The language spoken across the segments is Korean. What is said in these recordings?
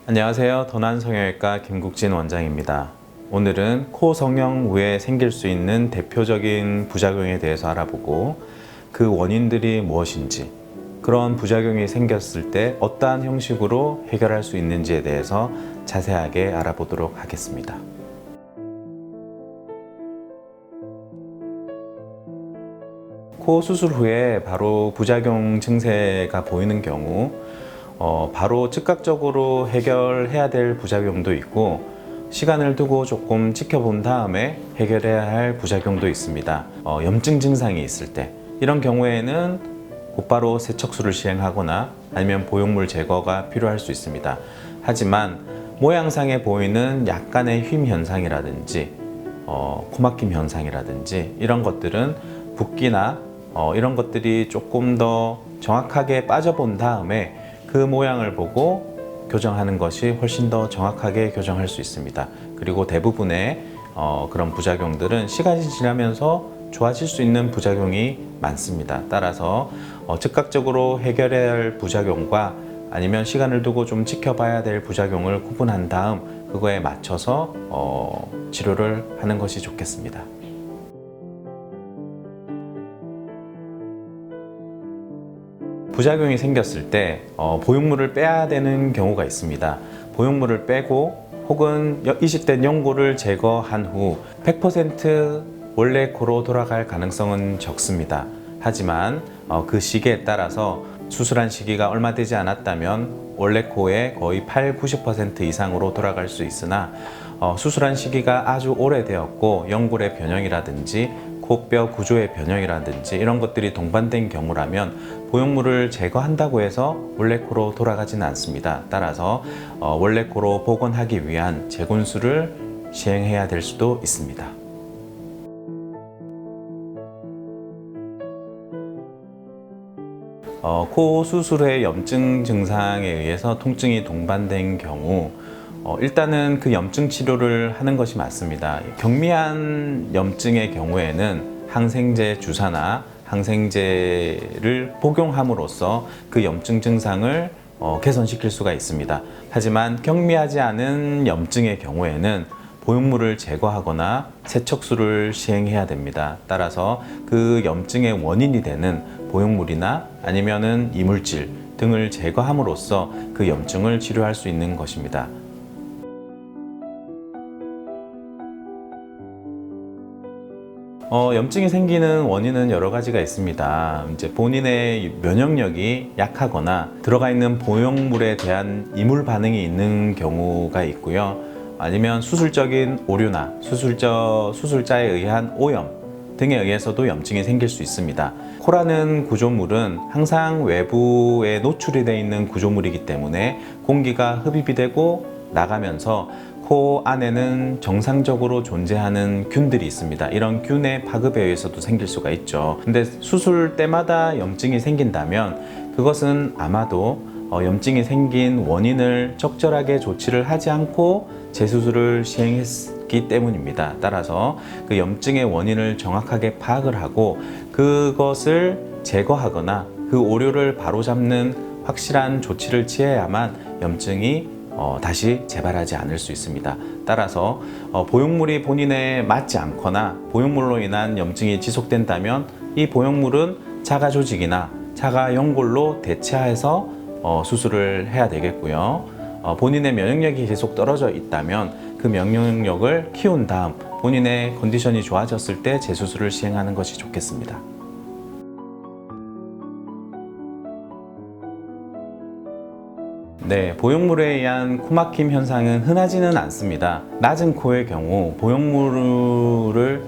안녕하세요. 도난성형외과 김국진 원장입니다. 오늘은 코 성형 후에 생길 수 있는 대표적인 부작용에 대해서 알아보고 그 원인들이 무엇인지, 그런 부작용이 생겼을 때 어떠한 형식으로 해결할 수 있는지에 대해서 자세하게 알아보도록 하겠습니다. 코 수술 후에 바로 부작용 증세가 보이는 경우 바로 즉각적으로 해결해야 될 부작용도 있고, 시간을 두고 조금 지켜본 다음에 해결해야 할 부작용도 있습니다. 염증 증상이 있을 때, 이런 경우에는 곧바로 세척술을 시행하거나 아니면 보형물 제거가 필요할 수 있습니다. 하지만 모양상에 보이는 약간의 휨 현상이라든지 코막힘 현상이라든지 이런 것들은 붓기나 이런 것들이 조금 더 정확하게 빠져본 다음에 그 모양을 보고 교정하는 것이 훨씬 더 정확하게 교정할 수 있습니다. 그리고 대부분의 그런 부작용들은 시간이 지나면서 좋아질 수 있는 부작용이 많습니다. 따라서 즉각적으로 해결해야 할 부작용과 아니면 시간을 두고 좀 지켜봐야 될 부작용을 구분한 다음 그거에 맞춰서 치료를 하는 것이 좋겠습니다. 부작용이 생겼을 때 보형물을 빼야 되는 경우가 있습니다. 보형물을 빼고 혹은 이식된 연골을 제거한 후 100% 원래 코로 돌아갈 가능성은 적습니다. 하지만 그 시기에 따라서 수술한 시기가 얼마 되지 않았다면 원래 코의 거의 80~90% 이상으로 돌아갈 수 있으나 수술한 시기가 아주 오래되었고 연골의 변형이라든지 코뼈 구조의 변형이라든지 이런 것들이 동반된 경우라면 보형물을 제거한다고 해서 원래 코로 돌아가지는 않습니다. 따라서 원래 코로 복원하기 위한 재군술을 시행해야 될 수도 있습니다. 코 수술 후의 염증 증상에 의해서 통증이 동반된 경우 일단은 그 염증 치료를 하는 것이 맞습니다. 경미한 염증의 경우에는 항생제 주사나 항생제를 복용함으로써 그 염증 증상을 개선시킬 수가 있습니다. 하지만 경미하지 않은 염증의 경우에는 보형물을 제거하거나 세척술을 시행해야 됩니다. 따라서 그 염증의 원인이 되는 보형물이나 아니면은 이물질 등을 제거함으로써 그 염증을 치료할 수 있는 것입니다. 염증이 생기는 원인은 여러 가지가 있습니다. 이제 본인의 면역력이 약하거나 들어가 있는 보형물에 대한 이물 반응이 있는 경우가 있고요. 아니면 수술적인 오류나 수술자에 의한 오염 등에 의해서도 염증이 생길 수 있습니다. 코라는 구조물은 항상 외부에 노출이 되어 있는 구조물이기 때문에 공기가 흡입이 되고 나가면서 코 안에는 정상적으로 존재하는 균들이 있습니다. 이런 균의 파급에 의해서도 생길 수가 있죠. 근데 수술 때마다 염증이 생긴다면 그것은 아마도 염증이 생긴 원인을 적절하게 조치를 하지 않고 재수술을 시행했기 때문입니다. 따라서 그 염증의 원인을 정확하게 파악을 하고 그것을 제거하거나 그 오류를 바로잡는 확실한 조치를 취해야만 염증이 다시 재발하지 않을 수 있습니다. 따라서 보형물이 본인에 맞지 않거나 보형물로 인한 염증이 지속된다면 이 보형물은 자가 조직이나 자가 연골로 대체해서 수술을 해야 되겠고요. 본인의 면역력이 계속 떨어져 있다면 그 면역력을 키운 다음 본인의 컨디션이 좋아졌을 때 재수술을 시행하는 것이 좋겠습니다. 네, 보형물에 의한 코막힘 현상은 흔하지는 않습니다. 낮은 코의 경우 보형물을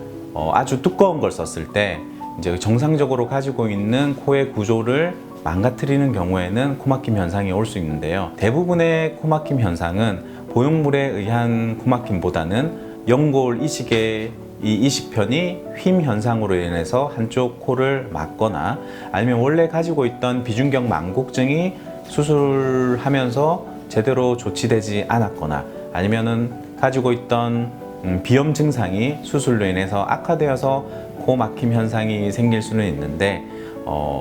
아주 두꺼운 걸 썼을 때 이제 정상적으로 가지고 있는 코의 구조를 망가뜨리는 경우에는 코막힘 현상이 올 수 있는데요. 대부분의 코막힘 현상은 보형물에 의한 코막힘보다는 연골 이식의 이 이식편이 휨 현상으로 인해서 한쪽 코를 막거나 아니면 원래 가지고 있던 비중격 망곡증이 수술하면서 제대로 조치되지 않았거나 아니면은 가지고 있던 비염 증상이 수술로 인해서 악화되어서 코 막힘 현상이 생길 수는 있는데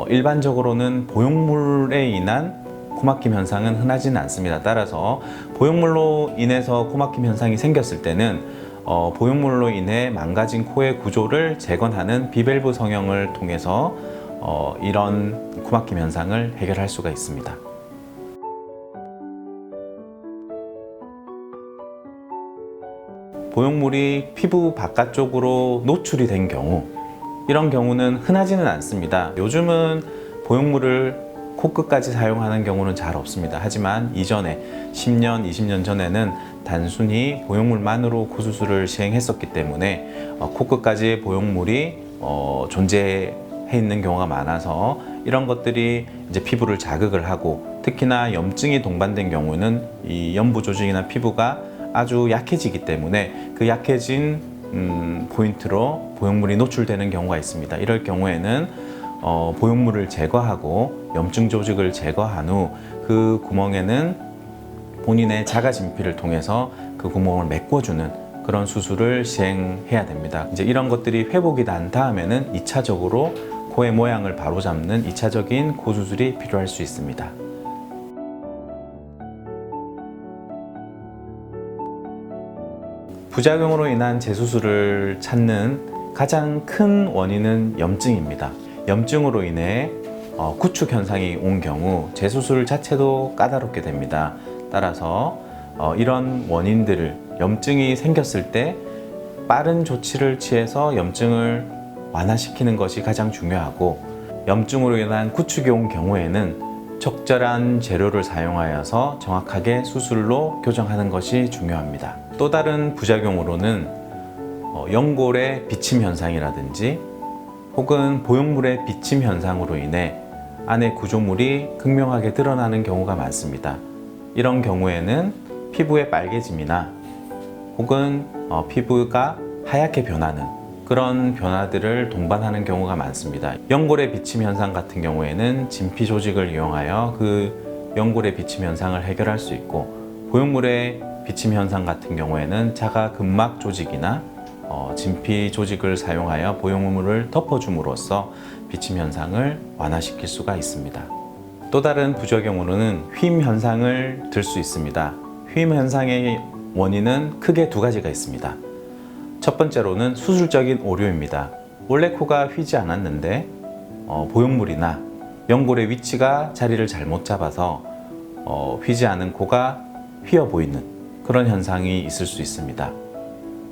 일반적으로는 보형물에 인한 코막힘 현상은 흔하지는 않습니다. 따라서 보형물로 인해서 코막힘 현상이 생겼을 때는 보형물로 인해 망가진 코의 구조를 재건하는 비밸브 성형을 통해서 이런 코막힘 현상을 해결할 수가 있습니다. 보형물이 피부 바깥쪽으로 노출이 된 경우, 이런 경우는 흔하지는 않습니다. 요즘은 보형물을 코끝까지 사용하는 경우는 잘 없습니다. 하지만 이전에 10년, 20년 전에는 단순히 보형물만으로 코수술을 시행했었기 때문에 코끝까지 보형물이 존재해 있는 경우가 많아서 이런 것들이 이제 피부를 자극을 하고, 특히나 염증이 동반된 경우는 이 연부 조직이나 피부가 아주 약해지기 때문에 그 약해진 포인트로 보형물이 노출되는 경우가 있습니다. 이럴 경우에는 보형물을 제거하고 염증 조직을 제거한 후 그 구멍에는 본인의 자가 진피를 통해서 그 구멍을 메꿔주는 그런 수술을 시행해야 됩니다. 이제 이런 것들이 회복이 난 다음에는 2차적으로 코의 모양을 바로잡는 2차적인 코 수술이 필요할 수 있습니다. 부작용으로 인한 재수술을 찾는 가장 큰 원인은 염증입니다. 염증으로 인해 구축 현상이 온 경우 재수술 자체도 까다롭게 됩니다. 따라서 이런 원인들을, 염증이 생겼을 때 빠른 조치를 취해서 염증을 완화시키는 것이 가장 중요하고, 염증으로 인한 구축이 온 경우에는 적절한 재료를 사용하여서 정확하게 수술로 교정하는 것이 중요합니다. 또 다른 부작용으로는 연골의 비침 현상이라든지 혹은 보형물의 비침 현상으로 인해 안에 구조물이 극명하게 드러나는 경우가 많습니다. 이런 경우에는 피부의 빨개짐이나 혹은 피부가 하얗게 변하는 그런 변화들을 동반하는 경우가 많습니다. 연골의 비침 현상 같은 경우에는 진피 조직을 이용하여 그 연골의 비침 현상을 해결할 수 있고, 보형물의 비침 현상 같은 경우에는 자가 근막 조직이나 진피 조직을 사용하여 보형물을 덮어줌으로써 비침 현상을 완화시킬 수가 있습니다. 또 다른 부작용으로는 휨 현상을 들 수 있습니다. 휨 현상의 원인은 크게 두 가지가 있습니다. 첫 번째로는 수술적인 오류입니다. 원래 코가 휘지 않았는데 보형물이나 연골의 위치가 자리를 잘못 잡아서 휘지 않은 코가 휘어 보이는 그런 현상이 있을 수 있습니다.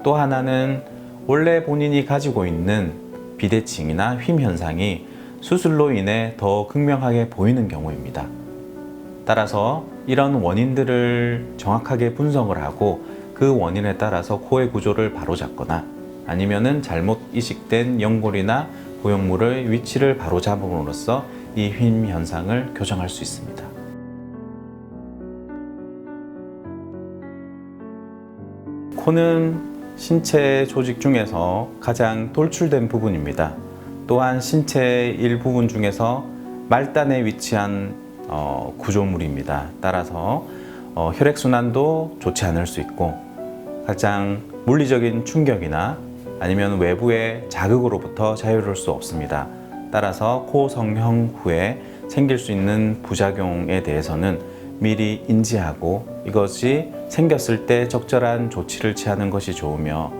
또 하나는 원래 본인이 가지고 있는 비대칭이나 휨 현상이 수술로 인해 더 극명하게 보이는 경우입니다. 따라서 이런 원인들을 정확하게 분석을 하고 그 원인에 따라서 코의 구조를 바로잡거나 아니면은 잘못 이식된 연골이나 보형물의 위치를 바로잡음으로써 이 휨 현상을 교정할 수 있습니다. 코는 신체 조직 중에서 가장 돌출된 부분입니다. 또한 신체의 일부분 중에서 말단에 위치한 구조물입니다. 따라서 혈액순환도 좋지 않을 수 있고, 가장 물리적인 충격이나 아니면 외부의 자극으로부터 자유로울 수 없습니다. 따라서 코 성형 후에 생길 수 있는 부작용에 대해서는 미리 인지하고 이것이 생겼을 때 적절한 조치를 취하는 것이 좋으며,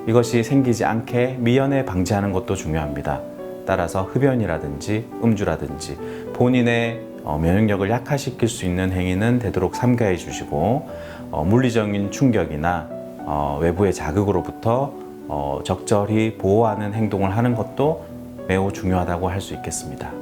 이것이 생기지 않게 미연에 방지하는 것도 중요합니다. 따라서 흡연이라든지 음주라든지 본인의 면역력을 약화시킬 수 있는 행위는 되도록 삼가해 주시고, 물리적인 충격이나 외부의 자극으로부터 적절히 보호하는 행동을 하는 것도 매우 중요하다고 할 수 있겠습니다.